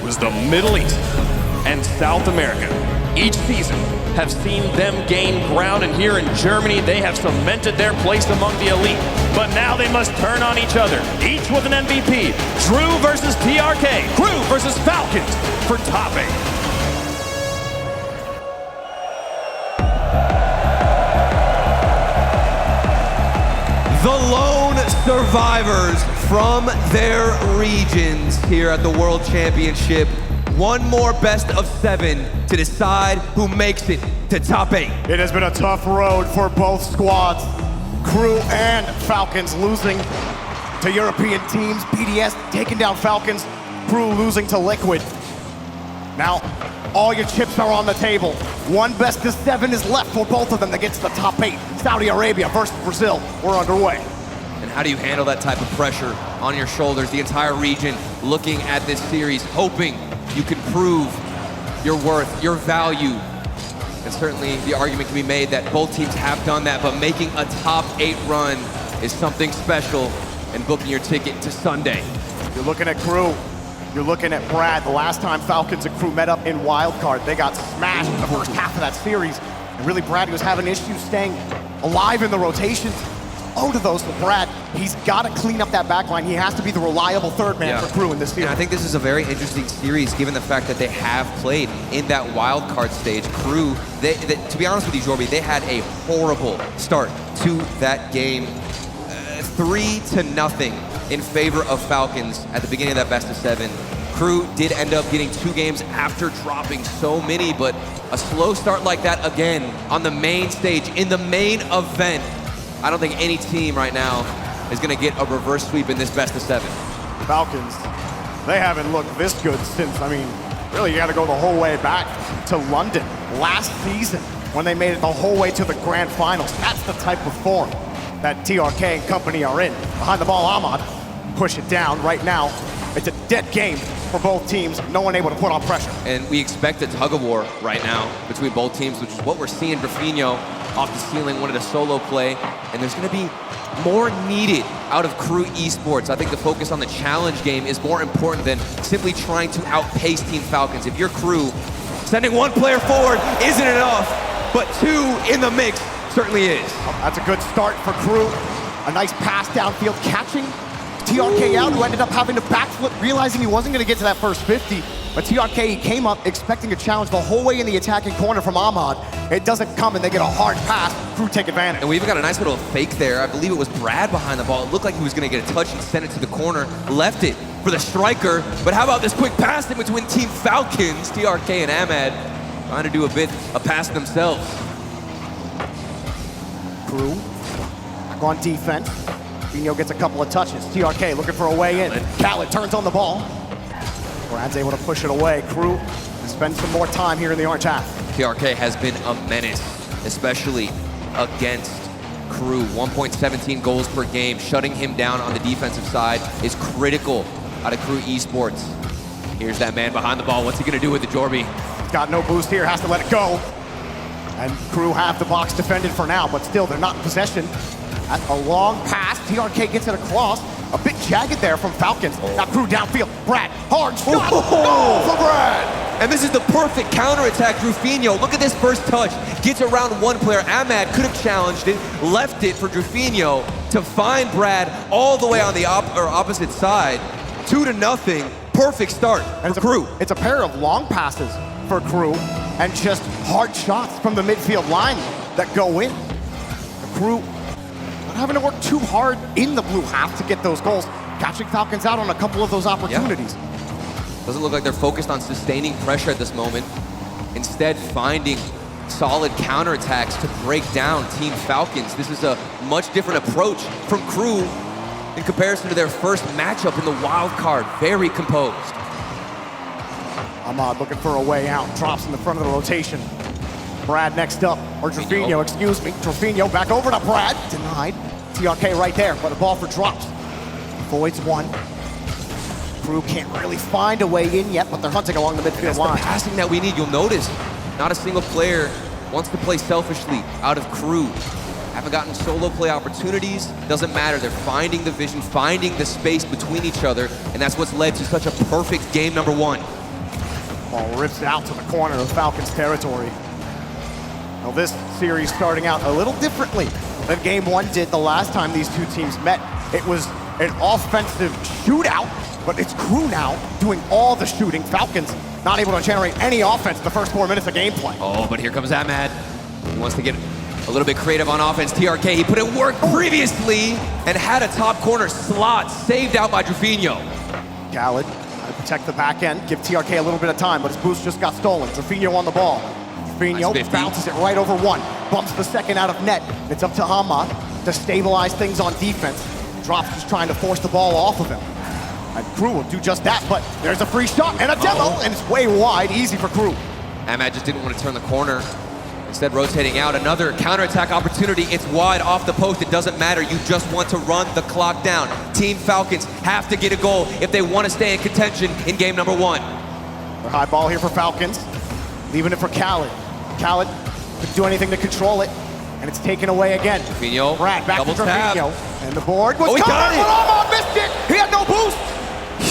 crews, the Middle East and South America, each season have seen them gain ground, and here in Germany they have cemented their place among the elite. But now they must turn on each other, each with an MVP. Drew versus TRK, KRÜ versus Falcons for top 8. The lone survivors from their regions here at the World Championship. One more best of 7 to decide who makes it to top 8. It has been a tough road for both squads. KRÜ and Falcons losing to European teams. BDS taking down Falcons, KRÜ losing to Liquid. Now, all your chips are on the table. One best of 7 is left for both of them to get to the top 8. Saudi Arabia versus Brazil, we're underway. And how do you handle that type of pressure on your shoulders? The entire region looking at this series, hoping you can prove your worth, your value. And certainly the argument can be made that both teams have done that, but making a top 8 run is something special, and booking your ticket to Sunday. You're looking at KRÜ. You're looking at Brad. The last time Falcons and KRÜ met up in wildcard, they got smashed in the first half of that series. And really, Brad was having issues staying alive in the rotations. Oh, to those for Brad. He's got to clean up that backline. He has to be the reliable third man for KRÜ in this series. And I think this is a very interesting series, given the fact that they have played in that wild card stage. KRÜ, to be honest with you, Jorby, they had a horrible start to that game. 3-0 in favor of Falcons at the beginning of that best of 7. KRÜ did end up getting 2 games after dropping so many, but a slow start like that again on the main stage, in the main event. I don't think any team right now is gonna get a reverse sweep in this best of 7. Falcons, they haven't looked this good since, really you gotta go the whole way back to London last season when they made it the whole way to the grand finals. That's the type of form that TRK and company are in. Behind the ball, Ahmad, push it down. Right now, it's a dead game for both teams. No one able to put on pressure. And we expect a tug of war right now between both teams, which is what we're seeing. Rafinho off the ceiling, wanted a solo play, and there's gonna be more needed out of KRÜ Esports. I think the focus on the challenge game is more important than simply trying to outpace Team Falcons. If you're KRÜ, sending 1 player forward isn't enough, but 2 in the mix certainly is. That's a good start for KRÜ. A nice pass downfield, catching TRK out, who ended up having to backflip, realizing he wasn't going to get to that first 50. But TRK, he came up expecting a challenge the whole way in the attacking corner from Ahmad. It doesn't come, and they get a hard pass. KRÜ take advantage. And we even got a nice little fake there. I believe it was Brad behind the ball. It looked like he was going to get a touch and send it to the corner. Left it for the striker. But how about this quick pass in between Team Falcons? TRK and Ahmad trying to do a bit of passing themselves. KRÜ back on defense. Rafinho gets a couple of touches. TRK looking for a way in. Khaled turns on the ball. Brad's able to push it away. KRÜ spends some more time here in the orange half. TRK has been a menace, especially against KRÜ. 1.17 goals per game. Shutting him down on the defensive side is critical out of KRÜ Esports. Here's that man behind the ball. What's he gonna do with the Jorby? Got no boost here, has to let it go. And KRÜ have the box defended for now, but still, they're not in possession. That's a long pass. TRK gets it across. A bit jagged there from Falcons. Now KRÜ downfield. Brad, hard shot. Goal for Brad. And this is the perfect counterattack. Rafinho, look at this first touch. Gets around 1 player. Ahmad could have challenged it, left it for Rafinho to find Brad all the way on the opposite side. 2-0. Perfect start for KRÜ. It's a pair of long passes for KRÜ and just hard shots from the midfield line that go in. KRÜ not having to work too hard in the blue half to get those goals. Catching Falcons out on a couple of those opportunities. Doesn't look like they're focused on sustaining pressure at this moment. Instead, finding solid counterattacks to break down Team Falcons. This is a much different approach from KRÜ in comparison to their first matchup in the wild card. Very composed. Ahmad looking for a way out. Drops in the front of the rotation. Brad next up, or Rafinho, excuse me. Rafinho back over to Brad. Denied. TRK right there, but a ball for drops. Voids 1. KRÜ can't really find a way in yet, but they're hunting along the midfield line. That's the passing that we need. You'll notice not a single player wants to play selfishly out of KRÜ. Haven't gotten solo play opportunities. Doesn't matter. They're finding the vision, finding the space between each other, and that's what's led to such a perfect game number 1. Ball rips out to the corner of Falcons territory. Now this series starting out a little differently than game one did the last time these two teams met. It was an offensive shootout, but it's KRÜ now doing all the shooting. Falcons not able to generate any offense the first 4 minutes of gameplay. Oh, but here comes Ahmad. He wants to get a little bit creative on offense. TRK, he put in work previously and had a top corner slot saved out by Drufinho. Khaled trying to protect the back end, give TRK a little bit of time, but his boost just got stolen. Drufinho on the ball. Drufinho Nice 50. bounces it right over one, bumps the second out of net. It's up to Ahmad to stabilize things on defense. Drops just trying to force the ball off of him. And KRÜ will do just that, but there's a free shot and a demo, and it's way wide, easy for KRÜ. Ahmad just didn't want to turn the corner. Instead, rotating out, another counterattack opportunity. It's wide off the post. It doesn't matter. You just want to run the clock down. Team Falcons have to get a goal if they want to stay in contention in game number one. The high ball here for Falcons, leaving it for Khaled. Khaled couldn't do anything to control it, and it's taken away again. Drufinho, Brad back double to tap. Drufinho, and the board was Oh, he got covered, it. but Ahmad missed it. He had no boost.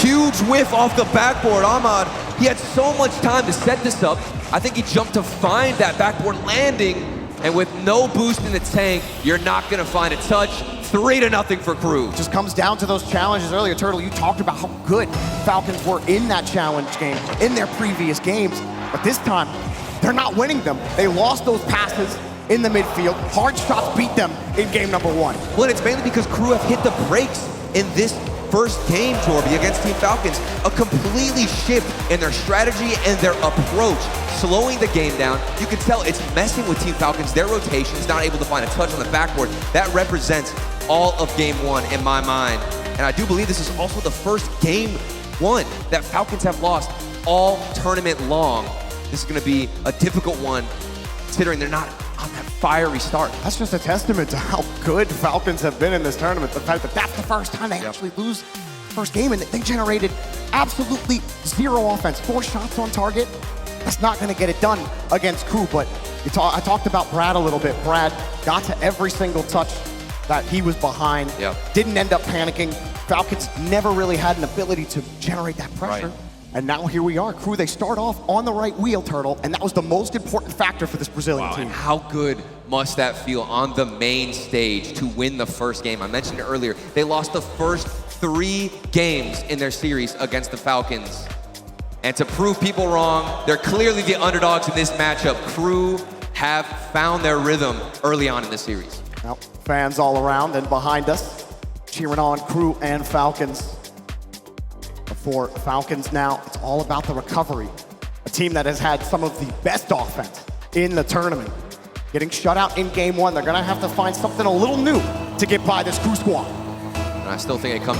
Huge whiff off the backboard. Ahmad, he had so much time to set this up. I think he jumped to find that backboard landing, and with no boost in the tank, you're not gonna find a touch. 3-0 for KRÜ. Just comes down to those challenges earlier. Turtle, you talked about how good Falcons were in that challenge game, in their previous games, but this time, they're not winning them. They lost those passes in the midfield. Hard shots beat them in game number one. Well, and it's mainly because KRÜ have hit the brakes in this first game, Torby, against Team Falcons. A completely shift in their strategy and their approach, slowing the game down. You can tell it's messing with Team Falcons. Their rotations, not able to find a touch on the backboard. That represents all of game one in my mind. And I do believe this is also the first game one that Falcons have lost all tournament long. This is gonna be a difficult one, considering they're not on that fiery start. That's just a testament to how good Falcons have been in this tournament. The fact that that's the first time they actually lose the first game, and they generated absolutely zero offense. 4 shots on target. That's not going to get it done against KRÜ, but I talked about Brad a little bit. Brad got to every single touch that he was behind. Didn't end up panicking. Falcons never really had an ability to generate that pressure. Right. And now here we are. KRÜ, they start off on the right wheel, Turtle, and that was the most important factor for this Brazilian team. And how good must that feel on the main stage to win the first game? I mentioned it earlier. They lost the first 3 games in their series against the Falcons. And to prove people wrong, they're clearly the underdogs in this matchup. KRÜ have found their rhythm early on in the series. Now, fans all around and behind us, cheering on KRÜ and Falcons. For Falcons now, it's all about the recovery. A team that has had some of the best offense in the tournament. Getting shut out in game one, they're gonna have to find something a little new to get by this KRÜ squad. And I still think it comes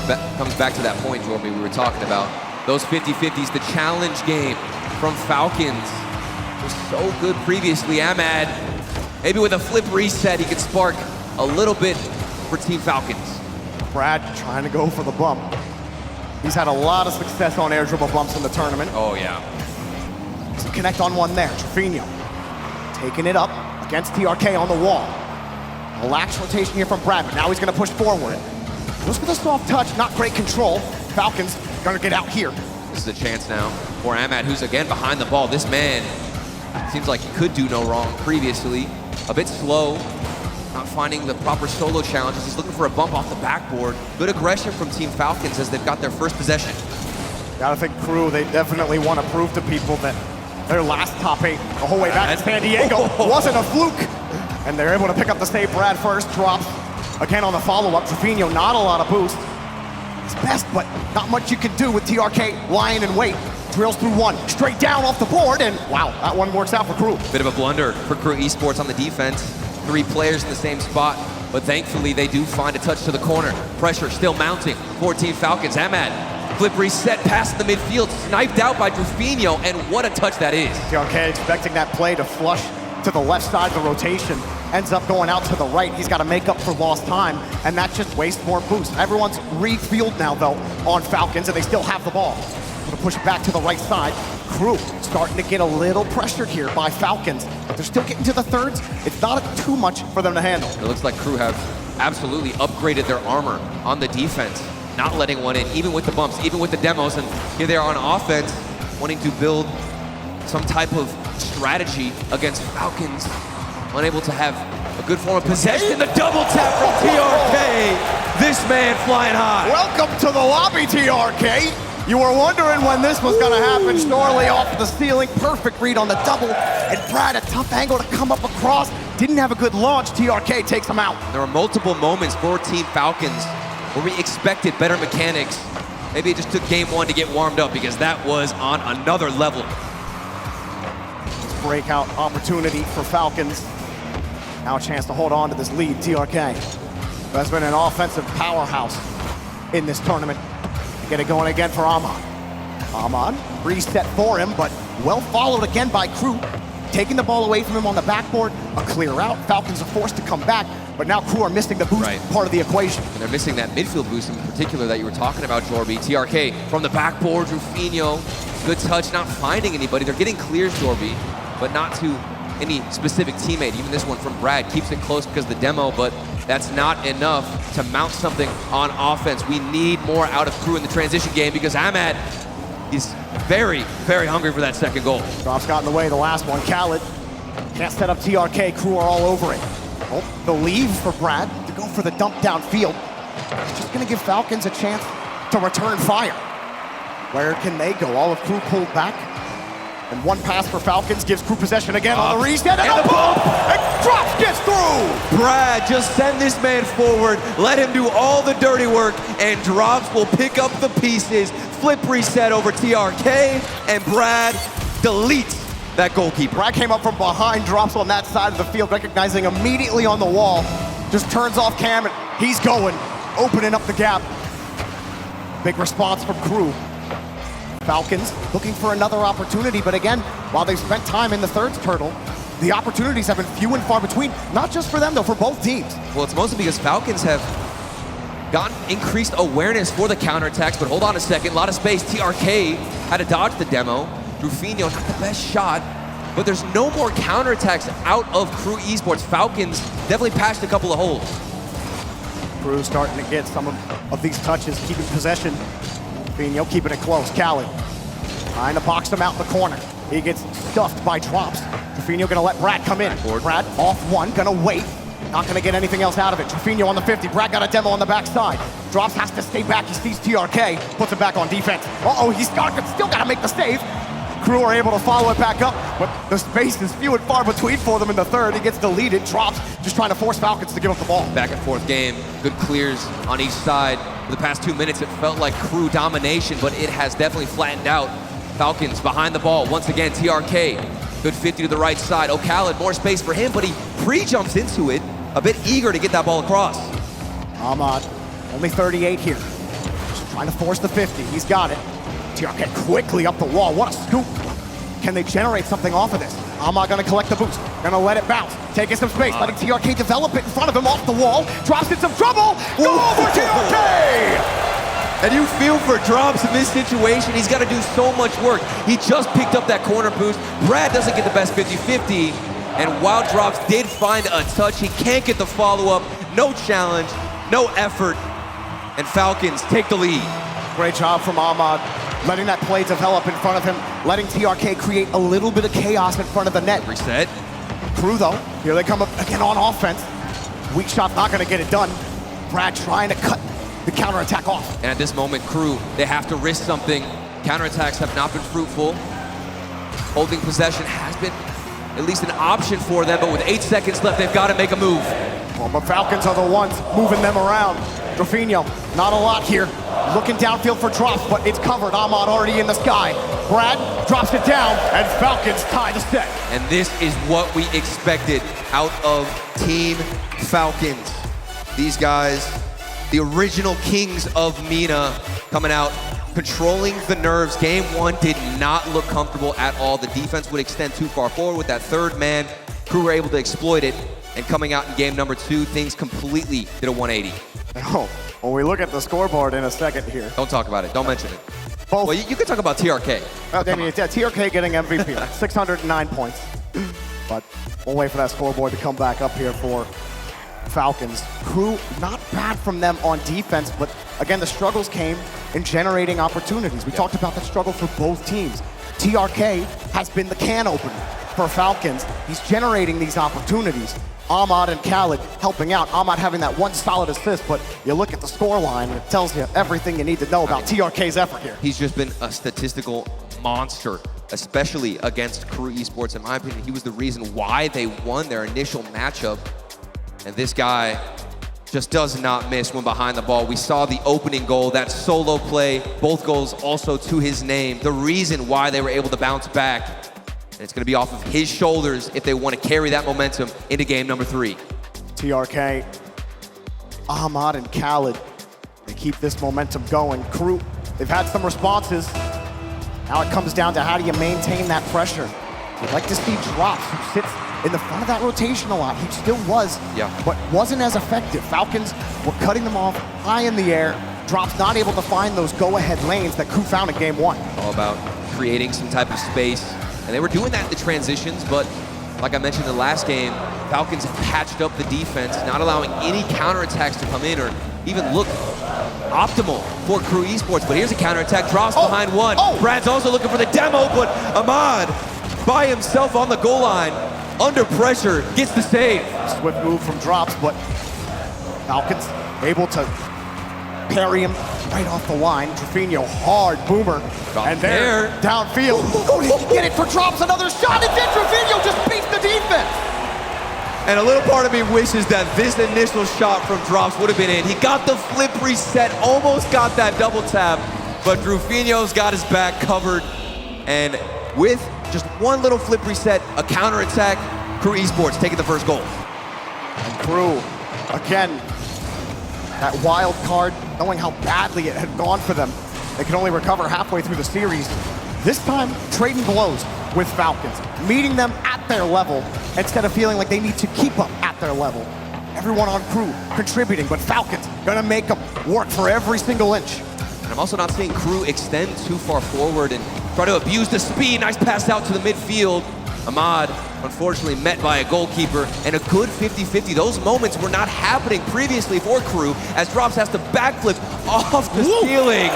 back to that point, Jorby, we were talking about. Those 50-50s, the challenge game from Falcons was so good previously. Ahmad, maybe with a flip reset, he could spark a little bit for Team Falcons. Brad trying to go for the bump. He's had a lot of success on air dribble bumps in the tournament. Oh, yeah. So connect on one there. Drufinho taking it up against TRK on the wall. A lax rotation here from Brad, but now he's going to push forward. Goes with a soft touch, not great control. Falcons going to get out here. This is a chance now for Ahmad, who's again behind the ball. This man seems like he could do no wrong previously. A bit slow, not finding the proper solo challenges. He's looking for a bump off the backboard. Good aggression from Team Falcons as they've got their first possession. Gotta think KRÜ, they definitely want to prove to people that their last top 8, the whole way back to San Diego, wasn't a fluke. And they're able to pick up the save. Brad first, drops again on the follow-up. Drufinho, not a lot of boost. It's best, but not much you can do with TRK lying in wait. Drills through one, straight down off the board, and wow, that one works out for KRÜ. Bit of a blunder for KRÜ Esports on the defense. 3 players in the same spot, but thankfully they do find a touch to the corner. Pressure still mounting for Team Falcons. Ahmad, flip reset past the midfield, sniped out by Drufinho, and what a touch that is. TRK expecting that play to flush to the left side of the rotation. Ends up going out to the right. He's got to make up for lost time, and that just wastes more boost. Everyone's refueled now, though, on Falcons, and they still have the ball. Going to push it back to the right side. KRÜ starting to get a little pressured here by Falcons, but they're still getting to the thirds. It's not too much for them to handle. It looks like KRÜ have absolutely upgraded their armor on the defense, not letting one in, even with the bumps, even with the demos, and here they are on offense, wanting to build some type of strategy against Falcons. Unable to have a good form of possession. The double tap from TRK. This man flying high. Welcome to the lobby, TRK. You were wondering when this was gonna happen. Shorely off the ceiling, perfect read on the double. And Brad, a tough angle to come up across. Didn't have a good launch. TRK takes him out. There were multiple moments for Team Falcons where we expected better mechanics. Maybe it just took game one to get warmed up because that was on another level. Breakout opportunity for Falcons. Now a chance to hold on to this lead, TRK. That's been an offensive powerhouse in this tournament. Get it going again for Ahmad. Ahmad, reset for him, but well followed again by KRÜ. Taking the ball away from him on the backboard, a clear out. Falcons are forced to come back, but now KRÜ are missing the boost part of the equation. And they're missing that midfield boost in particular that you were talking about, Jorby. TRK from the backboard, Rufinho, good touch, not finding anybody. They're getting clears, Jorby, but not to any specific teammate. Even this one from Brad keeps it close because of the demo, but that's not enough to mount something on offense. We need more out of KRÜ in the transition game because Ahmad is very, very hungry for that second goal. Drops got in the way, the last one. Khaled can't set up TRK. KRÜ are all over it. Oh, the leave for Brad to go for the dump downfield. It's just gonna give Falcons a chance to return fire. Where can they go? All of KRÜ pulled back. And one pass for Falcons gives KRÜ possession again on the reset, and a bump! And Drops gets through! Brad, just send this man forward, let him do all the dirty work, and Drops will pick up the pieces. Flip reset over TRK, and Brad deletes that goalkeeper. Brad came up from behind, Drops on that side of the field, recognizing immediately on the wall. Just turns off Cam, and he's going, opening up the gap. Big response from KRÜ. Falcons looking for another opportunity, but again, while they've spent time in the third turtle, the opportunities have been few and far between, not just for them though, for both teams. Well, it's mostly because Falcons have gotten increased awareness for the counterattacks, but hold on a second, a lot of space. TRK had to dodge the demo. Rufinho, not the best shot, but there's no more counterattacks out of KRÜ Esports. Falcons definitely patched a couple of holes. KRÜ starting to get some of these touches, keeping possession. Rufinho keeping it close. Khaled trying to box him out in the corner. He gets stuffed by Drops. Rufinho gonna let Brad come in. Brad off one, gonna wait. Not gonna get anything else out of it. Rufinho on the 50. Brad got a demo on the backside. Drops has to stay back. He sees TRK, puts it back on defense. Uh-oh, he's still gotta make the save. KRÜ are able to follow it back up, but the space is few and far between for them in the third. He gets deleted. Drops just trying to force Falcons to give up the ball. Back and forth game, good clears on each side. For the past 2 minutes, it felt like KRÜ domination, but it has definitely flattened out. Falcons behind the ball. Once again, TRK. Good 50 to the right side. Khaled, more space for him, but he pre-jumps into it, a bit eager to get that ball across. Ahmad, only 38 here. Just trying to force the 50. He's got it. TRK quickly up the wall. What a scoop. Can they generate something off of this? Ahmad gonna collect the boost. Gonna let it bounce. Taking some space. Letting TRK develop it in front of him off the wall. Drops in some trouble. Goal for TRK! And you feel for Drops in this situation. He's got to do so much work. He just picked up that corner boost. Brad doesn't get the best 50-50. And while Drops did find a touch, he can't get the follow-up. No challenge, no effort. And Falcons take the lead. Great job from Ahmad. Letting that play develop in front of him. Letting TRK create a little bit of chaos in front of the net. Reset. KRÜ though, here they come up again on offense. Weak shot's not gonna get it done. Brad trying to cut the counterattack off. And at this moment, KRÜ, they have to risk something. Counterattacks have not been fruitful. Holding possession has been at least an option for them, but with 8 seconds left, they've got to make a move. Well, but Falcons are the ones moving them around. Rufinho, not a lot here. Looking downfield for Drops, but it's covered. Ahmad already in the sky. Brad drops it down, and Falcons tie the set. And this is what we expected out of Team Falcons. These guys, the original kings of MENA, coming out, controlling the nerves. Game one did not look comfortable at all. The defense would extend too far forward with that third man. KRÜ were able to exploit it. And coming out in game number two, things completely did a 180. Oh, when we look at the scoreboard in a second here. Don't talk about it. Don't mention it. Both. Well, you can talk about TRK. Oh, Damien, yeah, TRK getting MVP, 609 points. But we'll wait for that scoreboard to come back up here for Falcons. KRÜ, not bad from them on defense, but again, the struggles came in generating opportunities. We talked about the struggle for both teams. TRK has been the can opener for Falcons. He's generating these opportunities. Ahmad and Khaled helping out. Ahmad having that one solid assist, but you look at the scoreline and it tells you everything you need to know about TRK's effort here. He's just been a statistical monster, especially against KRÜ Esports. In my opinion, he was the reason why they won their initial matchup. And this guy just does not miss when behind the ball. We saw the opening goal, that solo play, both goals also to his name. The reason why they were able to bounce back. And it's gonna be off of his shoulders if they want to carry that momentum into game number 3. TRK, Ahmad and Khaled, they keep this momentum going. KRÜ, they've had some responses. Now it comes down to how do you maintain that pressure. You'd like to see Drops, who sits in the front of that rotation a lot. He still was, but wasn't as effective. Falcons were cutting them off high in the air. Drops not able to find those go-ahead lanes that KRÜ found in game 1. All about creating some type of space. And they were doing that in the transitions, but like I mentioned in the last game, Falcons have patched up the defense, not allowing any counterattacks to come in or even look optimal for KRÜ Esports. But here's a counterattack, Drops behind one. Brad's also looking for the demo, but Ahmad by himself on the goal line, under pressure, gets the save. Swift move from Drops, but Falcons able to parry him right off the line. Trofino, hard boomer. And there, downfield. Oh, did he get it for Drops? Another shot, and then Trofino just beats the defense. And a little part of me wishes that this initial shot from Drops would have been in. He got the flip reset, almost got that double tap, but Trofino's got his back covered. And with just one little flip reset, a counterattack, KRÜ Esports taking the first goal. And KRÜ, again, that wild card, knowing how badly it had gone for them, they could only recover halfway through the series. This time, trading blows with Falcons, meeting them at their level instead of feeling like they need to keep up at their level. Everyone on KRÜ contributing, but Falcons gonna make them work for every single inch. And I'm also not seeing KRÜ extend too far forward and try to abuse the speed. Nice pass out to the midfield. Ahmad, unfortunately, met by a goalkeeper, and a good 50-50. Those moments were not happening previously for KRÜ, as Drops has to backflip off the ceiling,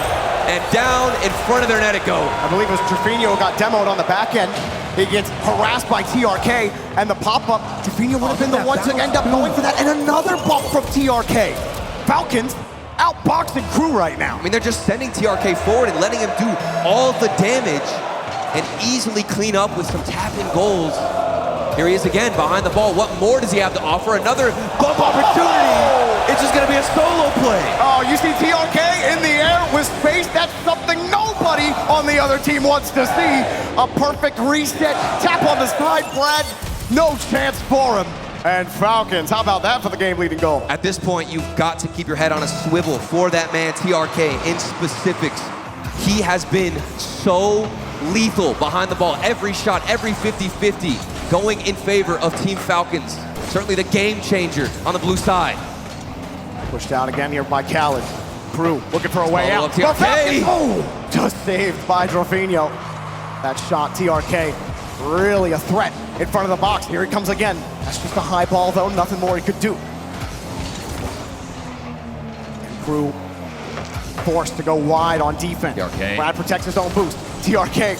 and down in front of their net it goes. I believe it was Trofino got demoed on the back end. He gets harassed by TRK, and the pop-up, Trofino would have been the one to end up going for that, and another bump from TRK. Falcons outboxing KRÜ right now. I mean, they're just sending TRK forward and letting him do all the damage and easily clean up with some tap-in goals. Here he is again, behind the ball. What more does he have to offer? Another bump opportunity. It's just gonna be a solo play. Oh, you see TRK in the air with space. That's something nobody on the other team wants to see. A perfect reset, tap on the side, Brad. No chance for him. And Falcons, how about that for the game-leading goal? At this point, you've got to keep your head on a swivel for that man, TRK, in specifics. He has been so lethal behind the ball. Every shot, every 50-50, going in favor of Team Falcons. Certainly the game changer on the blue side. Pushed out again here by Khaled. KRÜ looking for a way out. TRK. Oh, just saved by Trofino. That shot, TRK, really a threat in front of the box. Here he comes again. That's just a high ball, though. Nothing more he could do. And KRÜ forced to go wide on defense. TRK. Brad protects his own boost. TRK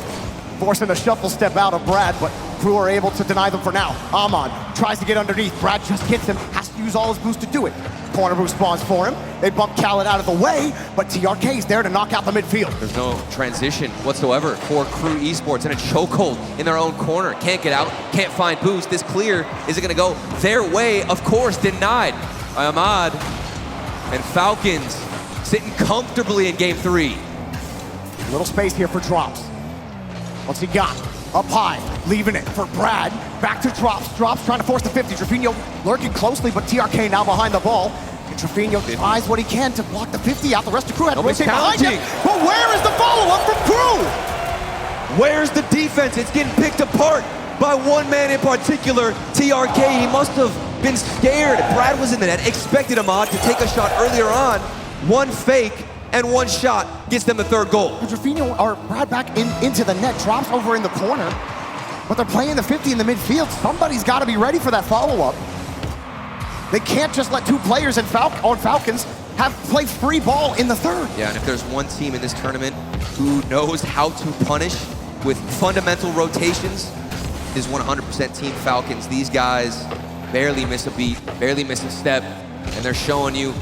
forcing the shuffle step out of Brad, but KRÜ are able to deny them for now. Ahmad tries to get underneath. Brad just hits him, has to use all his boost to do it. Corner boost spawns for him. They bump Khaled out of the way, but TRK is there to knock out the midfield. There's no transition whatsoever for KRÜ Esports, and a chokehold in their own corner. Can't get out, can't find boost. This clear, is it gonna go their way? Of course, denied by Ahmad. And Falcons sitting comfortably in game 3. Little space here for Drops. What's he got? Up high, leaving it for Brad. Back to Drops. Drops trying to force the 50. Trofino lurking closely, but TRK now behind the ball. And Trofino tries what he can to block the 50 out. The rest of KRÜ had to rotate behind him. But where is the follow-up from KRÜ? Where's the defense? It's getting picked apart by one man in particular, TRK. He must have been scared. Brad was in the net, expected Ahmad to take a shot earlier on. One fake and one shot gets them the third goal. Trofino or Brad back into the net, Drops over in the corner, but they're playing the 50 in the midfield. Somebody's got to be ready for that follow-up. They can't just let two players on Falcons play free ball in the third. Yeah, and if there's one team in this tournament who knows how to punish with fundamental rotations is 100% Team Falcons. These guys barely miss a beat, barely miss a step, and they're showing you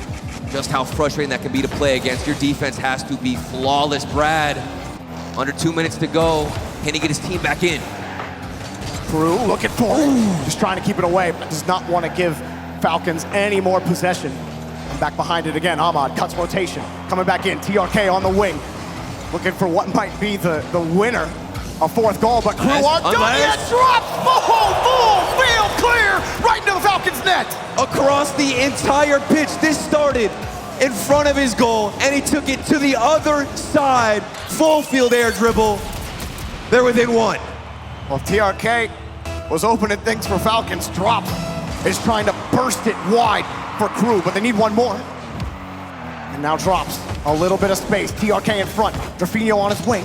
just how frustrating that can be to play against. Your defense has to be flawless. Brad, under 2 minutes to go. Can he get his team back in? KRÜ looking for it. Just trying to keep it away, but does not want to give Falcons any more possession. And back behind it again, Ahmad cuts rotation. Coming back in, TRK on the wing. Looking for what might be the winner. A fourth goal, but KRÜ aren't done yet. Drops! Full field clear! Right into the Falcons' net! Across the entire pitch, this started in front of his goal, and he took it to the other side. Full field air dribble. They're within one. Well, TRK was opening things for Falcons. Drop is trying to burst it wide for KRÜ, but they need one more. And now Drops a little bit of space. TRK in front. Drafinho on his wing.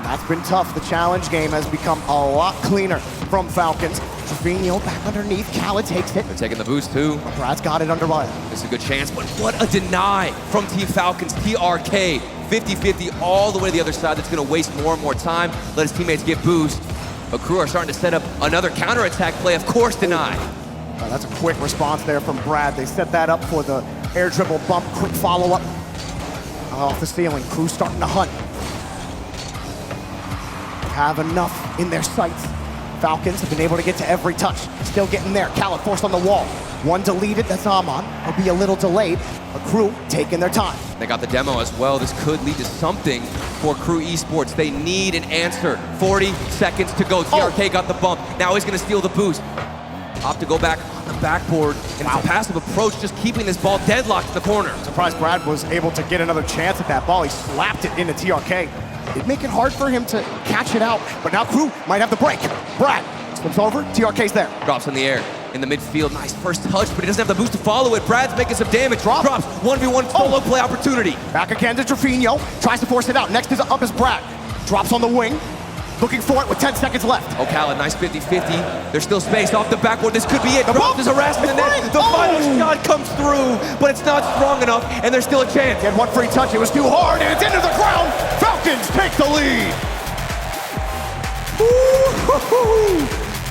That's been tough. The challenge game has become a lot cleaner from Falcons. Drafinho back underneath. Khaled takes it. They're taking the boost too. Brad's got it under wire. This is a good chance, but what a deny from Team Falcons. TRK 50-50 all the way to the other side. That's going to waste more and more time. Let his teammates get boost. But KRÜ are starting to set up another counterattack play. Of course, deny. That's a quick response there from Brad. They set that up for the air dribble bump. Quick follow-up off the ceiling. KRÜ starting to hunt. Have enough in their sights. Falcons have been able to get to every touch. Still getting there. Khaled forced on the wall. One deleted, that's Ahmad. Will be a little delayed, but KRÜ taking their time. They got the demo as well. This could lead to something for KRÜ Esports. They need an answer. 40 seconds to go. TRK got the bump. Now he's gonna steal the boost. Opt to go back on the backboard, and it's a passive approach, just keeping this ball deadlocked in the corner. Surprised Brad was able to get another chance at that ball. He slapped it into TRK. It'd make it hard for him to catch it out, but now KRÜ might have the break. Brad slips over, TRK's there. Drops in the air, in the midfield. Nice first touch, but he doesn't have the boost to follow it. Brad's making some damage. Drops, 1v1 solo play opportunity. Back again to Drafinho, tries to force it out. Next is up is Brad. Drops on the wing, looking for it with 10 seconds left. Oh, Khaled, nice 50-50. There's still space off the backboard. This could be it. Drops is harassing the net. The final shot comes through, but it's not strong enough, and there's still a chance. He had one free touch. It was too hard, and it's into the ground. Falcons take the lead.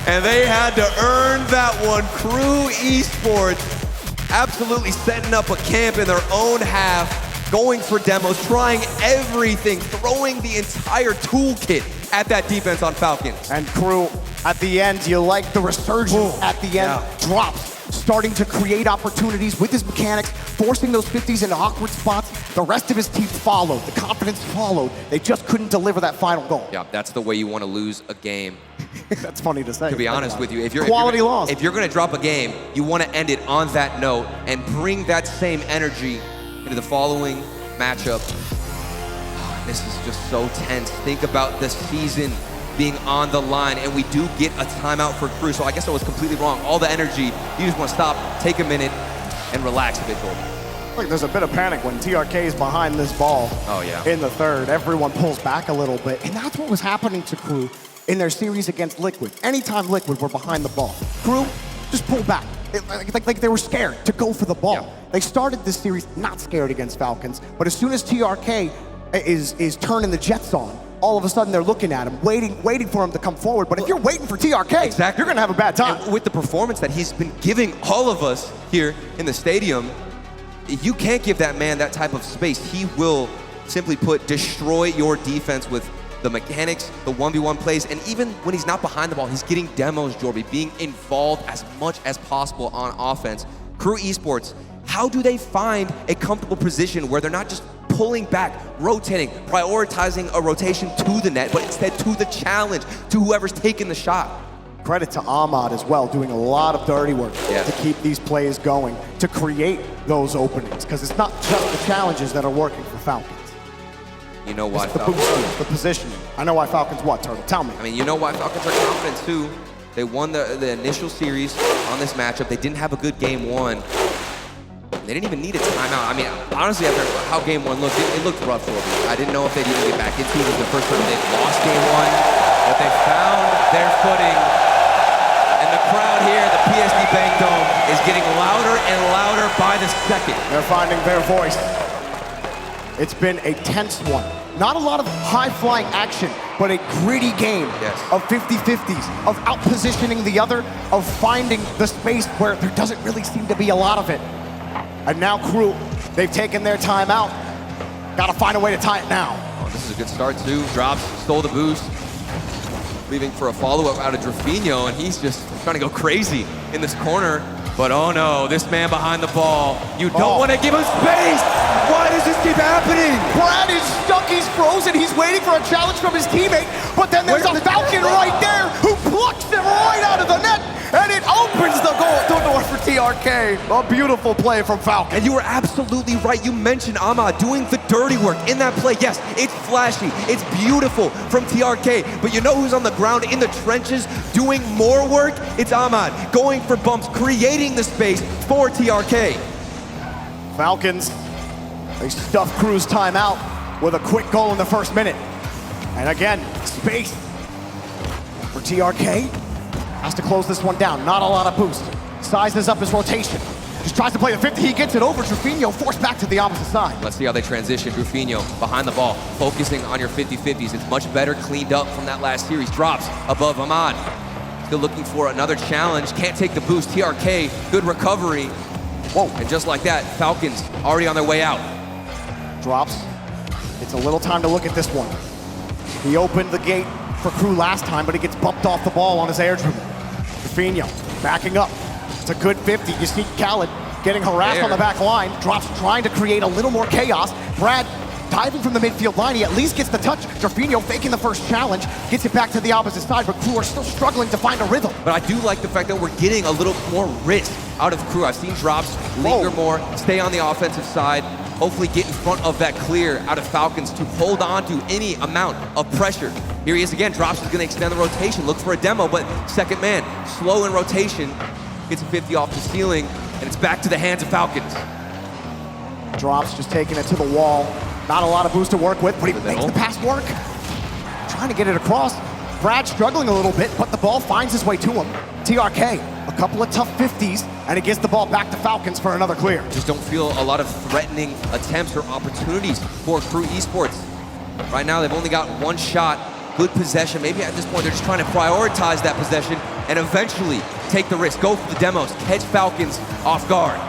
And they had to earn that one. KRÜ Esports absolutely setting up a camp in their own half, going for demos, trying everything, throwing the entire toolkit at that defense on Falcons. And KRÜ, at the end, you like the resurgence at the end. Drops, starting to create opportunities with his mechanics, forcing those 50s into awkward spots. The rest of his team followed. The confidence followed. They just couldn't deliver that final goal. Yeah, that's the way you want to lose a game. That's funny to say. To be honest with you, if you're going to drop a game, you want to end it on that note and bring that same energy into the following matchup. This is just so tense. Think about the season being on the line, and we do get a timeout for KRÜ, so I guess I was completely wrong. All the energy, you just want to stop, take a minute, and relax a bit, Jordan. Look, there's a bit of panic when TRK is behind this ball in the third. Everyone pulls back a little bit, and that's what was happening to KRÜ in their series against Liquid. Anytime Liquid were behind the ball, KRÜ just pulled back. Like they were scared to go for the ball. Yeah. They started this series not scared against Falcons, but as soon as TRK is turning the jets on, all of a sudden they're looking at him, waiting for him to come forward. But if you're waiting for TRK, you're gonna have a bad time. And with the performance that he's been giving all of us here in the stadium, you can't give that man that type of space. He will, simply put, destroy your defense with the mechanics, the 1v1 plays, and even when he's not behind the ball, he's getting demos, Jorby, being involved as much as possible on offense. KRÜ Esports, how do they find a comfortable position where they're not just pulling back, rotating, prioritizing a rotation to the net, but instead to the challenge, to whoever's taking the shot? Credit to Ahmad as well, doing a lot of dirty work to keep these plays going, to create those openings, because it's not just the challenges that are working for Falcons. You know why it's the boosting, the positioning. I know why Falcons what, Turtle? Tell me. I mean, you know why Falcons are confident too. They won the initial series on this matchup. They didn't have a good game one. They didn't even need a timeout. I mean, honestly, after how game one looked, it looked rough for them. I didn't know if they'd even get back into it. It was the first time they've lost game one, but they found their footing. And the crowd here at the PSD Bank Dome is getting louder and louder by the second. They're finding their voice. It's been a tense one. Not a lot of high-flying action but a gritty game Yes. of 50-50s, of out-positioning the other, of finding the space where there doesn't really seem to be a lot of it. And now KRÜ, they've taken their time out. Gotta find a way to tie it now. Oh, this is a good start too. Drops, stole the boost. Leaving for a follow-up out of Drafinho, and he's just trying to go crazy in this corner. But oh no, this man behind the ball. You don't want to give him space! Why does this keep happening? Brad is stuck, he's frozen, he's waiting for a challenge from his teammate, but then there's a Falcon right there who plucks him right out of the net, and it opens the door for TRK. A beautiful play from Falcon. And you were absolutely right. You mentioned Ahmad doing the dirty work in that play. Yes, it's flashy, it's beautiful from TRK, but you know who's on the ground in the trenches doing more work? It's Ahmad, going for bumps, creating the space for TRK. Falcons, they stuff KRÜ's timeout with a quick goal in the first minute. And again, space for TRK. Has to close this one down, not a lot of boost. Sizes up his rotation. Just tries to play the 50, he gets it over. Drafinho forced back to the opposite side. Let's see how they transition. Drafinho behind the ball, focusing on your 50-50s. It's much better cleaned up from that last series. Drops above Ahmad. Still looking for another challenge. Can't take the boost. TRK, good recovery. Whoa, and just like that, Falcons already on their way out. Drops. It's a little time to look at this one. He opened the gate for KRÜ last time, but he gets bumped off the ball on his air dribble. Drafinho backing up. It's a good 50. You see Khaled getting harassed on the back line. Drops trying to create a little more chaos. Brad diving from the midfield line. He at least gets the touch. Drafinho faking the first challenge. Gets it back to the opposite side, but KRÜ are still struggling to find a rhythm. But I do like the fact that we're getting a little more risk out of KRÜ. I've seen Drops linger more, stay on the offensive side, hopefully get in front of that clear out of Falcons to hold on to any amount of pressure. Here he is again. Drops is going to extend the rotation, look for a demo, but second man, slow in rotation, gets a 50 off the ceiling, and it's back to the hands of Falcons. Drops just taking it to the wall. Not a lot of boost to work with, but he makes the pass work. Trying to get it across. Brad struggling a little bit, but the ball finds its way to him. TRK, a couple of tough 50s, and it gets the ball back to Falcons for another clear. Just don't feel a lot of threatening attempts or opportunities for KRÜ Esports. Right now, they've only got one shot, good possession. Maybe at this point, they're just trying to prioritize that possession and eventually take the risk, go for the demos, catch Falcons off guard.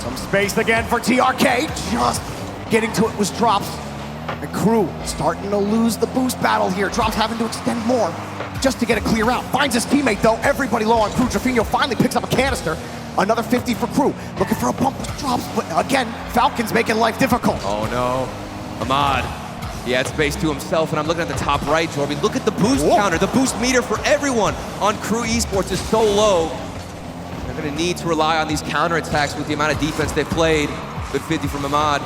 Some space again for TRK, just getting to it was Drops. And KRÜ starting to lose the boost battle here. Drops having to extend more just to get a clear out. Finds his teammate though, everybody low on KRÜ. Drafinho finally picks up a canister. Another 50 for KRÜ. Looking for a bump with Drops, but again, Falcons making life difficult. Oh no, Ahmad. He had space to himself, and I'm looking at the top right, Jorby. Look at the boost counter. The boost meter for everyone on KRÜ Esports is so low. They're gonna need to rely on these counterattacks with the amount of defense they've played. Good 50 from Ahmad.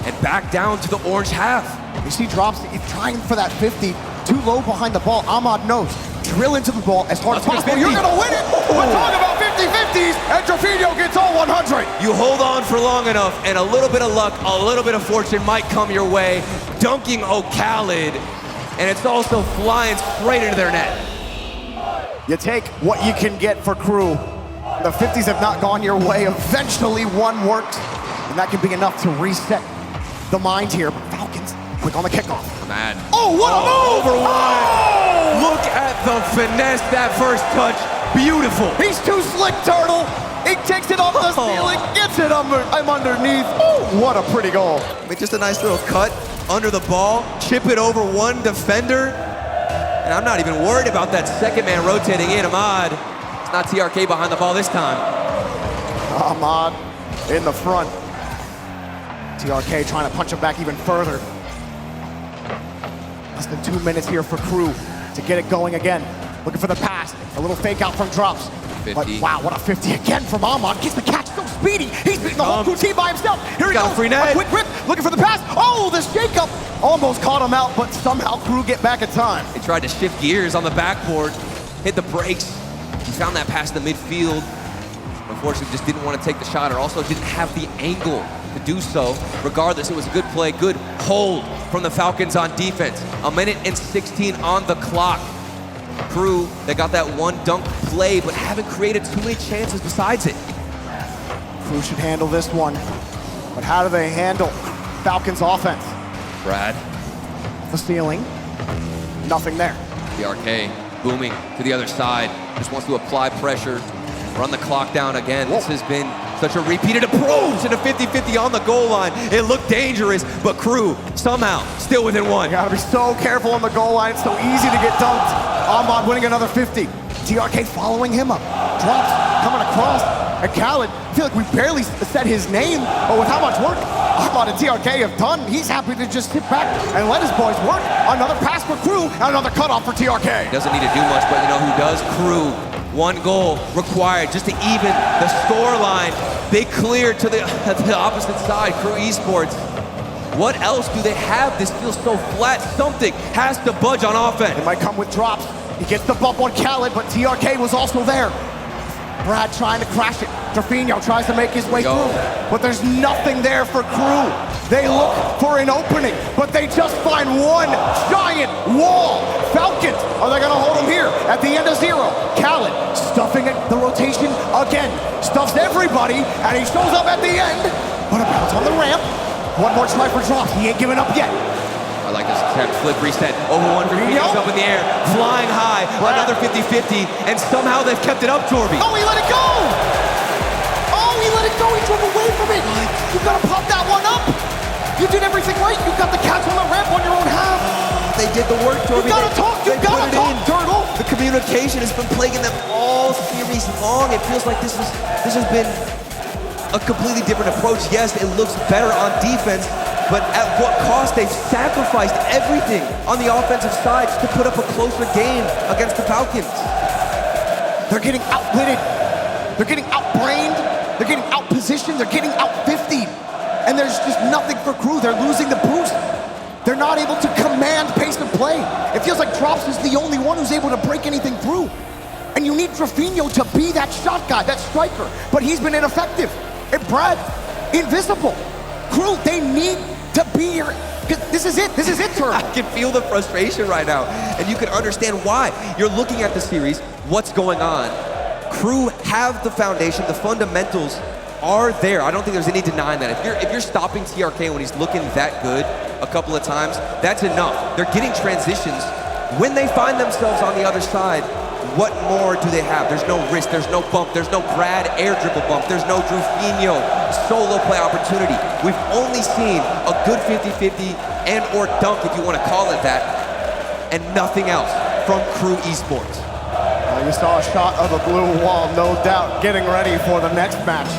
And back down to the orange half. You see Drops, he's trying for that 50, too low behind the ball. Ahmad knows, drill into the ball as hard as possible. You're gonna win it! But talk about 50-50s, and Drafinho gets all 100. You hold on for long enough, and a little bit of luck, a little bit of fortune might come your way. Dunking Khaled, and it's also flying straight into their net. You take what you can get for KRÜ. The 50s have not gone your way. Eventually one worked, and that can be enough to reset the mind here. But Falcons, quick on the kickoff. Man. Oh, what a move! Over one. Oh! Look at the finesse, that first touch. Beautiful. He's too slick, Turtle. He takes it off the ceiling, gets it underneath. Oh, what a pretty goal. With just a nice little cut under the ball, chip it over one defender. And I'm not even worried about that second man rotating in. Ahmad. It's not TRK behind the ball this time. Ahmad in the front. TRK trying to punch him back even further. Less than 2 minutes here for KRÜ to get it going again. Looking for the pass. A little fake out from Drops. 50. But wow, what a 50 again from Ahmad. Gets the catch, so speedy. He's beating the whole KRÜ team by himself. Here he goes. Free net. A quick grip, looking for the pass. Oh, the shake-up almost caught him out, but somehow KRÜ get back in time. They tried to shift gears on the backboard, hit the brakes. He found that pass in the midfield. Unfortunately, just didn't want to take the shot, or also didn't have the angle to do so. Regardless, it was a good play, good hold from the Falcons on defense. 1:16 on the clock. KRÜ, they got that one dunk play, but haven't created too many chances besides it. KRÜ should handle this one, but how do they handle Falcons offense? Brad. The ceiling. Nothing there. TRK booming to the other side. Just wants to apply pressure, run the clock down again. This has been such a repeated approach and a 50-50 on the goal line. It looked dangerous, but KRÜ somehow still within one. You gotta be so careful on the goal line. It's so easy to get dunked. Ahmad winning another 50. TRK following him up. Drops, coming across. And Khaled, I feel like we barely said his name, but with how much work Ahmad and TRK have done, he's happy to just sit back and let his boys work. Another pass for KRÜ, and another cutoff for TRK. Doesn't need to do much, but you know who does? KRÜ. One goal required just to even the score line. They clear to the opposite side, KRÜ Esports. What else do they have? This feels so flat. Something has to budge on offense. It might come with drops. He gets the bump on Khaled, but TRK was also there. Brad trying to crash it. Trofino tries to make his way through, but there's nothing there for KRÜ. They look for an opening, but they just find one giant wall. Falcons, are they gonna hold him here at the end of 0? Khaled stuffing it, the rotation again. Stuffs everybody, and he shows up at the end. But a bounce on the ramp. One more try for drops. He ain't giving up yet. I like this attempt, flip, reset, over one for Trofino's up in the air, flying high, another 50-50, and somehow they've kept it up, Torby. Oh, he let it go! Oh, he let it go, he drove away from it! You gotta pop that one up! You did everything right, you got the catch on the ramp on your own half! They did the work, Torby. You gotta talk, Turtle! The communication has been plaguing them all series long. It feels like this has been a completely different approach. Yes, it looks better on defense, but at what cost? They've sacrificed everything on the offensive side to put up a closer game against the Falcons. They're getting outwitted. They're getting outbrained. They're getting outpositioned. They're getting out-50'd. And there's just nothing for KRÜ. They're losing the boost. They're not able to command pace of play. It feels like Drops is the only one who's able to break anything through. And you need Trofino to be that shot guy, that striker. But he's been ineffective. And Brad, invisible. KRÜ, they need to be here. This is it, Turtle. I can feel the frustration right now, and you can understand why. You're looking at the series, what's going on. KRÜ have the foundation, the fundamentals are there. I don't think there's any denying that. If you're stopping TRK when he's looking that good a couple of times, that's enough. They're getting transitions. When they find themselves on the other side, what more do they have? There's no wrist, there's no bump, there's no Brad air dribble bump, there's no Trofino solo play opportunity. We've only seen a good 50-50 and or dunk, if you want to call it that, and nothing else from KRÜ Esports. You saw a shot of the blue wall, no doubt, getting ready for the next match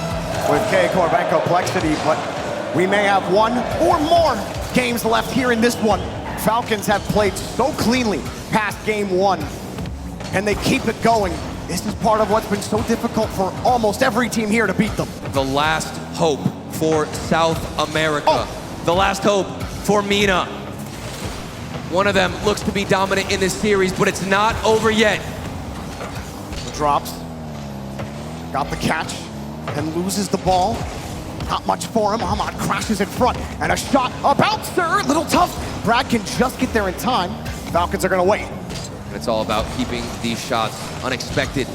with KRÜ Complexity, but we may have one or more games left here in this one. Falcons have played so cleanly past game 1, and they keep it going. This is part of what's been so difficult for almost every team here to beat them. The last hope for South America. The last hope for MENA. One of them looks to be dominant in this series, but it's not over yet. Drops, got the catch, and loses the ball. Not much for him. Ahmad crashes in front, and a shot, a bouncer, a little tough. Brad can just get there in time. Falcons are gonna wait. And it's all about keeping these shots unexpected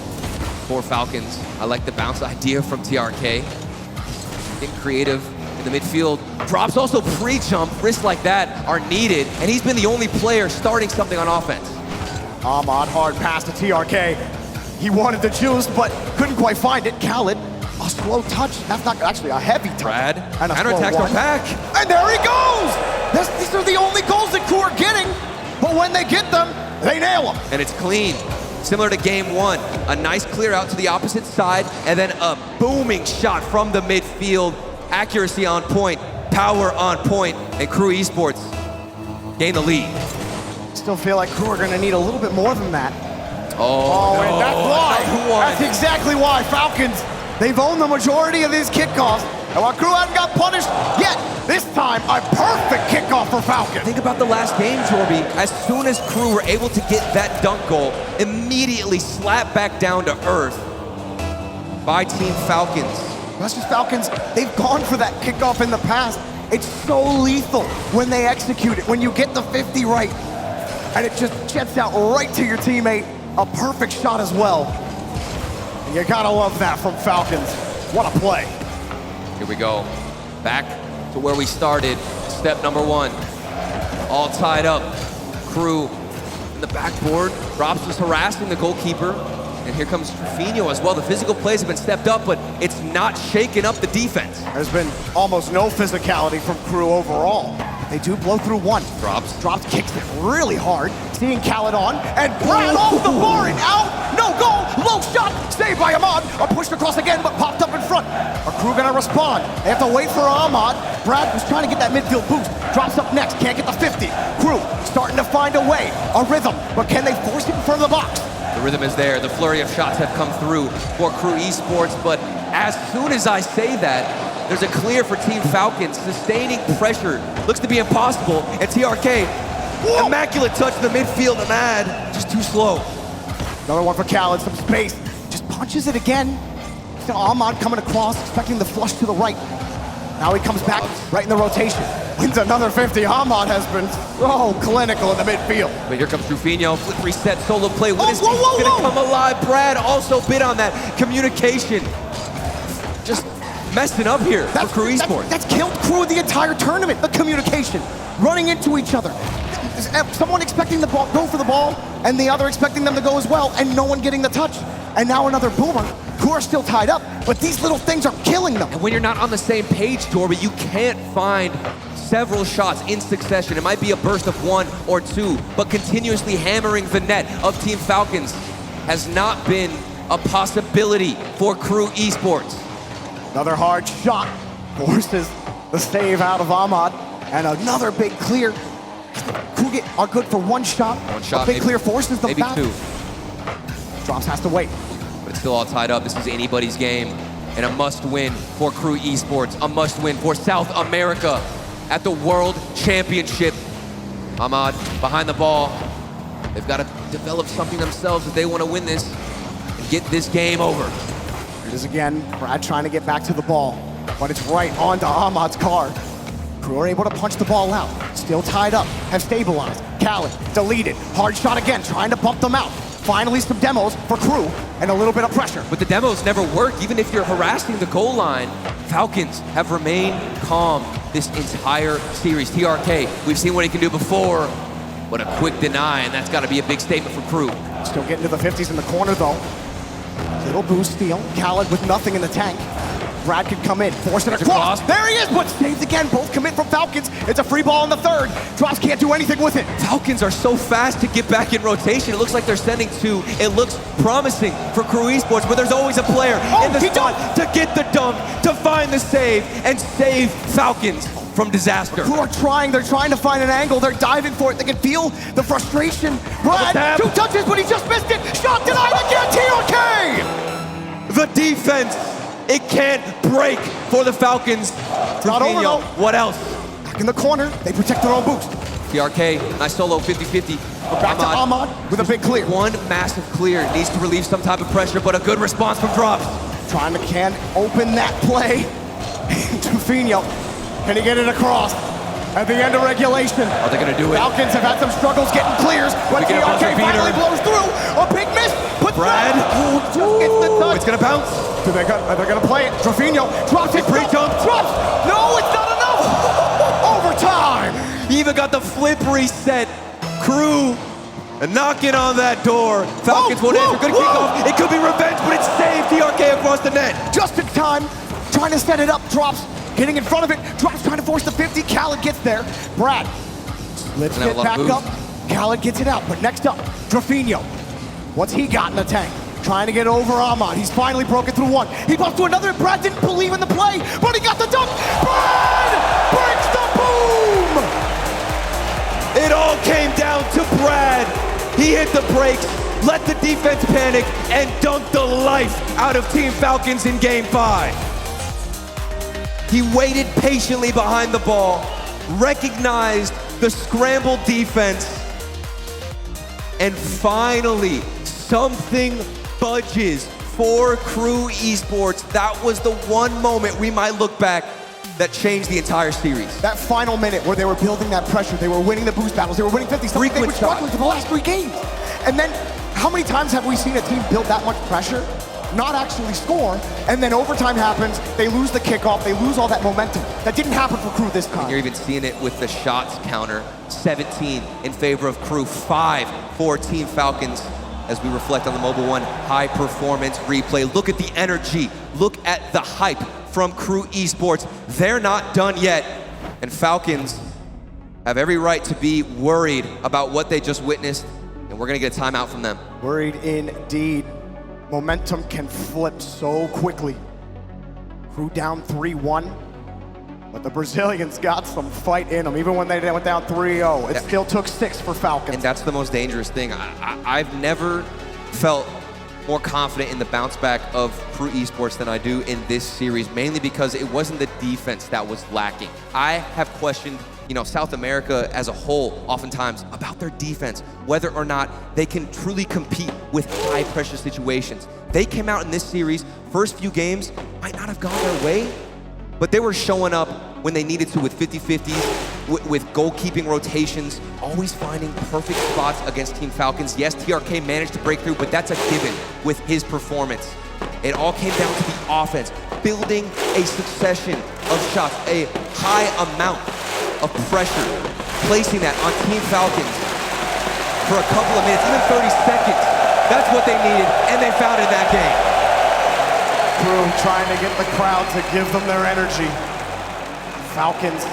for Falcons. I like the bounce idea from TRK. Getting creative in the midfield. Drops also pre-jump, wrists like that are needed, and he's been the only player starting something on offense. Ahmad, hard pass to TRK. He wanted the juice, but couldn't quite find it. Khaled, a slow touch. That's not actually a heavy touch. Brad, and a counterattacks are back. And there he goes! These are the only goals that KRÜ are getting, but when they get them, they nail them. And it's clean. Similar to game 1, a nice clear out to the opposite side, and then a booming shot from the midfield. Accuracy on point, power on point, and KRÜ Esports gain the lead. Still feel like KRÜ are gonna need a little bit more than that. Oh, no. And that's why. That's exactly why. Falcons, they've owned the majority of these kickoffs. And while KRÜ hasn't got punished yet, this time a perfect kickoff for Falcons. Think about the last game, Jorby. As soon as KRÜ were able to get that dunk goal, immediately slapped back down to earth by Team Falcons. That's just Falcons. They've gone for that kickoff in the past. It's so lethal when they execute it, when you get the 50 right, and it just jets out right to your teammate. A perfect shot as well. And you gotta love that from Falcons. What a play. Here we go. Back to where we started. Step number 1. All tied up. KRÜ in the backboard. Drops was harassing the goalkeeper. And here comes Trufino as well. The physical plays have been stepped up, but it's not shaking up the defense. There's been almost no physicality from KRÜ overall. They do blow through one. Drops, kicks it really hard. Seeing Khaled on, and Brad off the bar and out. No goal, low shot, saved by Ahmad. Are pushed across again, but popped up in front. Are KRÜ gonna respond? They have to wait for Ahmad. Brad was trying to get that midfield boost. Drops up next, can't get the 50. KRÜ starting to find a way, a rhythm, but can they force it in front of the box? The rhythm is there. The flurry of shots have come through for KRÜ Esports, but as soon as I say that, there's a clear for Team Falcons. Sustaining pressure looks to be impossible, and TRK, immaculate touch in the midfield, Ahmad, just too slow. Another one for Khaled, some space. Just punches it again. Still Ahmad coming across, expecting the flush to the right. Now he comes back right in the rotation. Wins another 50. Ahmad has been so clinical in the midfield. But here comes Trufino, flip reset, solo play. When is gonna come alive? Brad also bid on that. Communication. Just messing up here for KRÜ Esports. That's killed KRÜ the entire tournament, the communication. Running into each other. Someone expecting the ball, go for the ball, and the other expecting them to go as well, and no one getting the touch. And now another boomer. KRÜ are still tied up, but these little things are killing them. And when you're not on the same page, Dorby, you can't find several shots in succession. It might be a burst of one or two, but continuously hammering the net of Team Falcons has not been a possibility for KRÜ Esports. Another hard shot forces the save out of Ahmad, and another big clear. KRÜ are good for one shot. One shot, a big maybe, clear forces them maybe back. two. Drops has to wait. But it's still all tied up. This is anybody's game, and a must-win for KRÜ Esports, a must-win for South America at the World Championship. Ahmad behind the ball. They've got to develop something themselves if they want to win this and get this game over. It is again, Brad trying to get back to the ball, but it's right onto Ahmad's car. KRÜ are able to punch the ball out. Still tied up, have stabilized. Khaled, deleted. Hard shot again, trying to bump them out. Finally some demos for KRÜ and a little bit of pressure. But the demos never work. Even if you're harassing the goal line, Falcons have remained calm this entire series. TRK, we've seen what he can do before, but a quick deny, and that's got to be a big statement for KRÜ. Still getting to the 50s in the corner though. Little boost steal. Khaled with nothing in the tank. Brad could come in, force it across. There he is, but saved again. Both commit from Falcons. It's a free ball in the third. Drops can't do anything with it. Falcons are so fast to get back in rotation. It looks like they're sending two. It looks promising for KRÜ Esports, but there's always a player in the spot to get the dunk, to find the save, and save Falcons from disaster. KRÜ are trying. They're trying to find an angle. They're diving for it. They can feel the frustration. Brad, 2 touches, but he just missed it. Shot denied again. TRK! The defense, it can't break for the Falcons. Not over though. What else? Back in the corner, they protect their own boost. TRK, nice solo, 50-50. We're back to Ahmad with a big clear. One massive clear, needs to relieve some type of pressure, but a good response from Drops. Trying to open that play. Trufino, can he get it across? At the end of regulation. Are they gonna do it? Falcons have had some struggles getting clears, but TRK finally blows through. A big miss. Brad, just gets the touch. It's gonna bounce. They're gonna play it. Trufino drops it. Pre-jump. Drops. No, it's not enough. Overtime. He even got the flip reset. KRÜ knocking on that door. Falcons won't answer. Good kickoff. It could be revenge, but it's saved. TRK across the net. Just in time. Trying to set it up. Drops. Getting in front of it. Drops trying to force the 50. Khaled gets there. Brad. Let's get back up. Khaled gets it out. But next up, Trufino. What's he got in the tank? Trying to get over Ahmad. He's finally broken through one. He bumped to another. Brad didn't believe in the play, but he got the dunk. Brad breaks the boom! It all came down to Brad. He hit the brakes, let the defense panic, and dunked the life out of Team Falcons in Game 5. He waited patiently behind the ball, recognized the scrambled defense, and finally, something budges for KRÜ Esports. That was the one moment we might look back that changed the entire series. That final minute where they were building that pressure, they were winning the boost battles, they were winning 50s, they were struggling for the last 3 games. And then, how many times have we seen a team build that much pressure not actually score, and then overtime happens, they lose the kickoff, they lose all that momentum. That didn't happen for KRÜ this time. You're even seeing it with the shots counter. 17 in favor of KRÜ, 5 for Team Falcons. As we reflect on the Mobile One high performance replay. Look at the energy, look at the hype from KRÜ Esports. They're not done yet, and Falcons have every right to be worried about what they just witnessed, and we're gonna get a timeout from them. Worried indeed. Momentum can flip so quickly. KRÜ down 3-1, but the Brazilians got some fight in them. Even when they went down 3-0, it still took 6 for Falcons. And that's the most dangerous thing. I've never felt more confident in the bounce back of KRÜ Esports than I do in this series, mainly because it wasn't the defense that was lacking. I have questioned, South America as a whole, oftentimes, about their defense, whether or not they can truly compete with high pressure situations. They came out in this series, first few games might not have gone their way, but they were showing up when they needed to with 50-50s, with goalkeeping rotations, always finding perfect spots against Team Falcons. Yes, TRK managed to break through, but that's a given with his performance. It all came down to the offense, building a succession of shots, a high amount of pressure, placing that on Team Falcons for a couple of minutes, even 30 seconds. That's what they needed, and they found it in that game. KRÜ trying to get the crowd to give them their energy. Falcons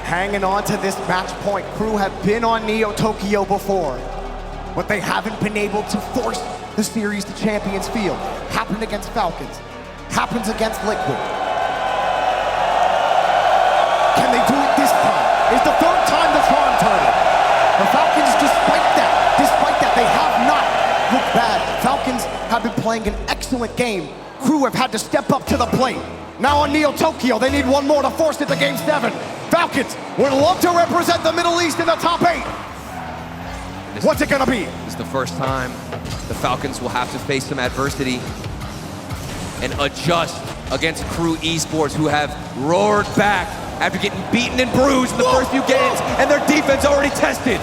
hanging on to this match point. KRÜ have been on Neo Tokyo before, but they haven't been able to force the series to Champions Field. Happened against Falcons, happens against Liquid. Can they do it this time? It's the third time the charm turned. The Falcons, despite that, they have not looked bad. Falcons have been playing an excellent game. KRÜ have had to step up to the plate. Now on Neo Tokyo, they need one more to force it to Game 7. Falcons would love to represent the Middle East in the top 8. What's it gonna be? This is the first time the Falcons will have to face some adversity and adjust against KRÜ Esports, who have roared back after getting beaten and bruised in the first few games, and their defense already tested.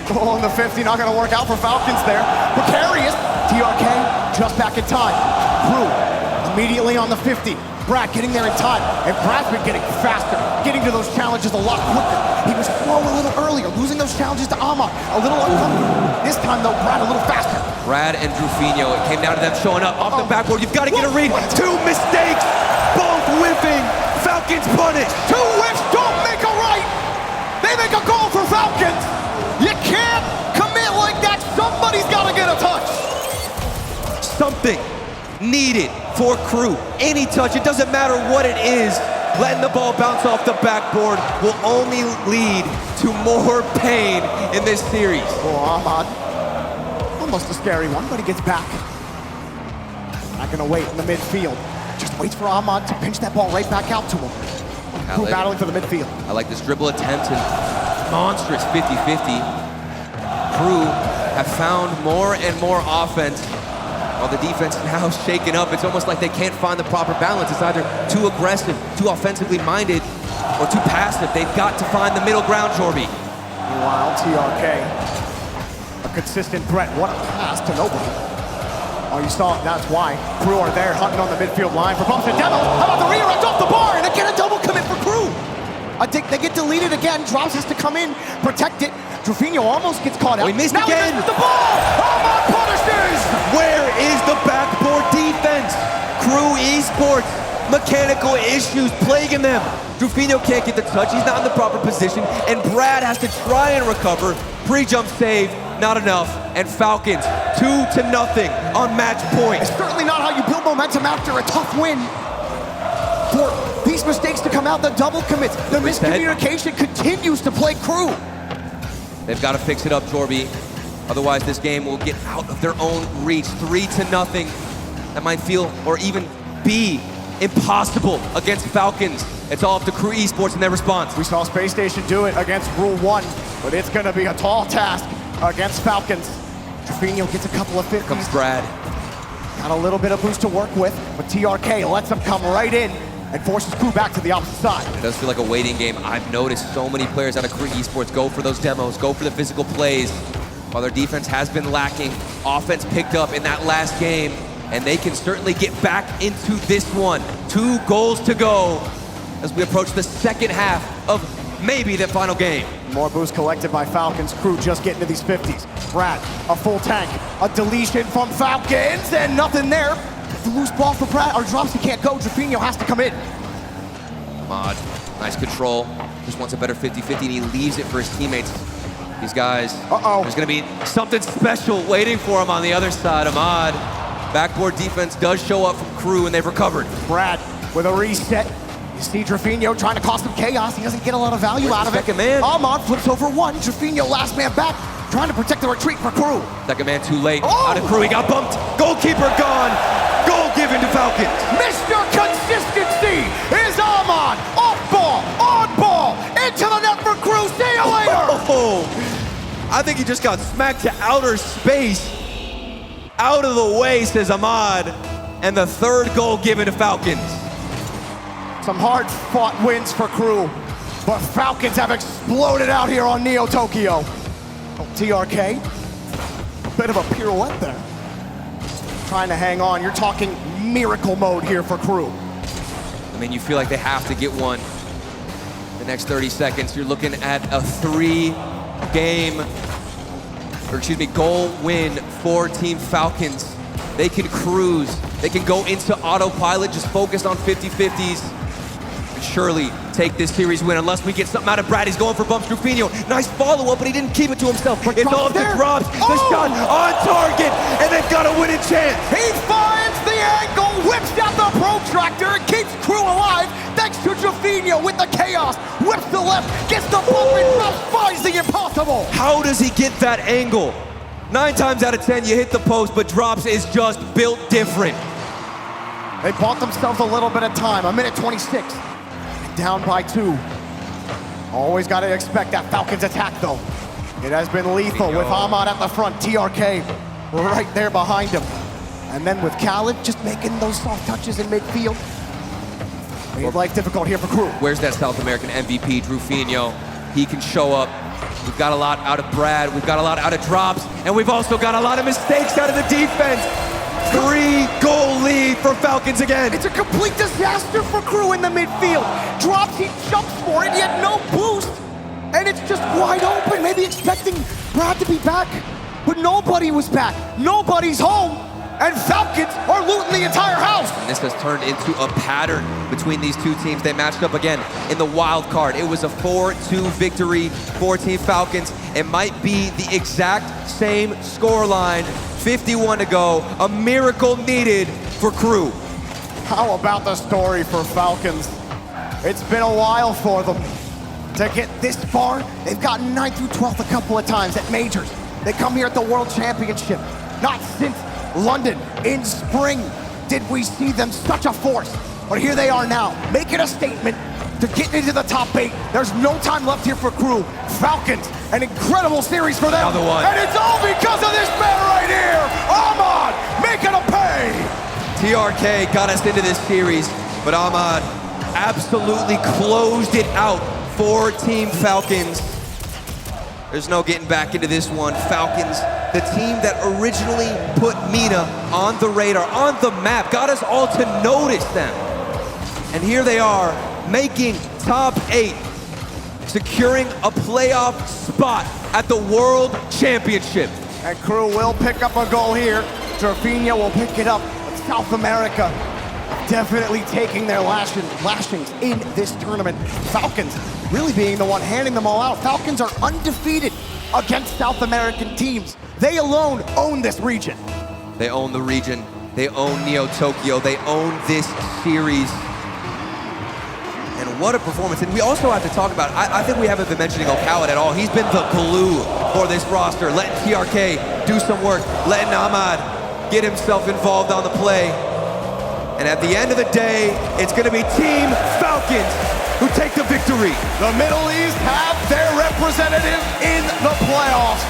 Oh, and the 50 not gonna work out for Falcons there. Precarious, TRK just back in time. KRÜ immediately on the 50. Brad getting there in time, and Brad's been getting faster, getting to those challenges a lot quicker. He was slow a little earlier, losing those challenges to Ahmad, a little uncomfortable. This time though, Brad a little faster. Brad and Drufinho, it came down to them showing up off the backboard. You've got to get a read. 2 mistakes, both whiffing. Falcons punished. 2 whiffs don't make a right. They make a goal for Falcons. You can't commit like that. Somebody's got to get a touch. Something needed for KRÜ. Any touch, it doesn't matter what it is. Letting the ball bounce off the backboard will only lead to more pain in this series. Oh, Ahmad. Almost a scary one, but he gets back. Not gonna wait in the midfield. Just waits for Ahmad to pinch that ball right back out to him. KRÜ battling for the midfield. I like this dribble attempt and monstrous 50-50. KRÜ have found more and more offense, while the defense now shaken up. It's almost like they can't find the proper balance. It's either too aggressive, too offensively minded, or too passive. They've got to find the middle ground, Jorby. Meanwhile, TRK, a consistent threat. What a pass to nobody. Oh, you saw it, that's why. KRÜ are there hunting on the midfield line for bumps and demos. How about the redirect off the bar? And again, a double commit for KRÜ. They get deleted again. Drops has to come in, protect it. Drufinho almost gets caught out. Oh, he missed now again. He misses the ball. Ahmad punishes. Where is the backboard defense? KRÜ Esports, mechanical issues plaguing them. Drufinho can't get the touch. He's not in the proper position, and Brad has to try and recover. Pre-jump save, not enough. And Falcons, 2-0 on match point. It's certainly not how you build momentum after a tough win. For these mistakes to come out, the double commits, the miscommunication continues to plague KRÜ. They've got to fix it up, Jorby. Otherwise, this game will get out of their own reach. 3-0. That might feel, or even be, impossible against Falcons. It's all up to KRÜ Esports and their response. We saw Space Station do it against Rule 1, but it's going to be a tall task against Falcons. Drufinho gets a couple of 50s. Comes Brad. Got a little bit of boost to work with, but TRK lets him come right in and forces KRÜ back to the opposite side. It does feel like a waiting game. I've noticed so many players out of KRÜ Esports go for those demos, go for the physical plays. While their defense has been lacking, offense picked up in that last game. and they can certainly get back into this one. 2 goals to go as we approach the second half of maybe the final game. More boost collected by Falcons. KRÜ just getting to these 50s. Brad, a full tank, a deletion from Falcons, and nothing there. The loose ball for Brad, or drops, he can't go. Drafinho has to come in. Ahmad, nice control. Just wants a better 50-50, and he leaves it for his teammates. These guys, there's gonna be something special waiting for him on the other side. Ahmad, backboard defense does show up from KRÜ, and they've recovered. Brad with a reset. You see Drafinho trying to cause some chaos. He doesn't get a lot of value out of it. Second man. Ahmad flips over one. Drafinho last man back, trying to protect the retreat for KRÜ. Second man too late. Out of KRÜ, he got bumped. Goalkeeper gone. Goal given to Falcons. Mr. Consistency is Ahmad. Off ball, on ball, into the net for KRÜ. See you later. Oh, I think he just got smacked to outer space. Out of the way, says Ahmad. And the 3rd goal given to Falcons. Some hard-fought wins for KRÜ, but Falcons have exploded out here on Neo Tokyo. Oh, TRK, bit of a pirouette there. Trying to hang on. You're talking miracle mode here for KRÜ. I mean, you feel like they have to get one. The next 30 seconds, you're looking at a 3-goal win for Team Falcons. They can cruise. They can go into autopilot, just focus on 50-50s. Surely take this series win unless we get something out of Brad. He's going for bumps. Drafinho, nice follow-up, but he didn't keep it to himself. It's all up to Drops. The shot on target, and they've got a winning chance. He finds the angle, whips out the protractor, and keeps KRÜ alive thanks to Drafinho with the chaos. Whips the left, gets the bump, and Drops finds the impossible. How does he get that angle? 9 times out of 10, you hit the post, but Drops is just built different. They bought themselves a little bit of time, 1:26. Down by 2. Always got to expect that Falcons attack, though. It has been lethal with Ahmad at the front, TRK right there behind him. And then with Khaled just making those soft touches in midfield. Made life difficult here for KRÜ. Where's that South American MVP, Drafinho? He can show up. We've got a lot out of Brad. We've got a lot out of Drops. And we've also got a lot of mistakes out of the defense. 3-goal lead for Falcons again. It's a complete disaster for KRÜ in the midfield. Drops, he jumps for it, he had no boost. And it's just wide open, maybe expecting Brad to be back. But nobody was back, nobody's home. And Falcons are looting the entire house. And this has turned into a pattern between these two teams. They matched up again in the wild card. It was a 4-2 victory for Team Falcons. It might be the exact same scoreline. 51 to go, a miracle needed for KRÜ. How about the story for Falcons? It's been a while for them to get this far. They've gotten 9th through 12th a couple of times at majors. They come here at the World Championship. Not since London in spring did we see them such a force. But here they are now, making a statement to get into the top 8. There's no time left here for KRÜ. Falcons, an incredible series for them. Another one. And it's all because of this man right here, Ahmad, making a pay. TRK got us into this series, but Ahmad absolutely closed it out for Team Falcons. There's no getting back into this one. Falcons, the team that originally put MENA on the radar, on the map, got us all to notice them. And here they are, making top 8, securing a playoff spot at the World Championship. And KRÜ will pick up a goal here. Drafinho will pick it up. But South America definitely taking their lashings in this tournament. Falcons really being the one handing them all out. Falcons are undefeated against South American teams. They alone own this region. They own the region. They own Neo Tokyo. They own this series. And what a performance. And we also have to talk about, I think we haven't been mentioning Khaled at all. He's been the glue for this roster, letting TRK do some work, letting Ahmad get himself involved on the play. And at the end of the day, it's gonna be Team Falcons who take the victory. The Middle East have their representative in the playoffs.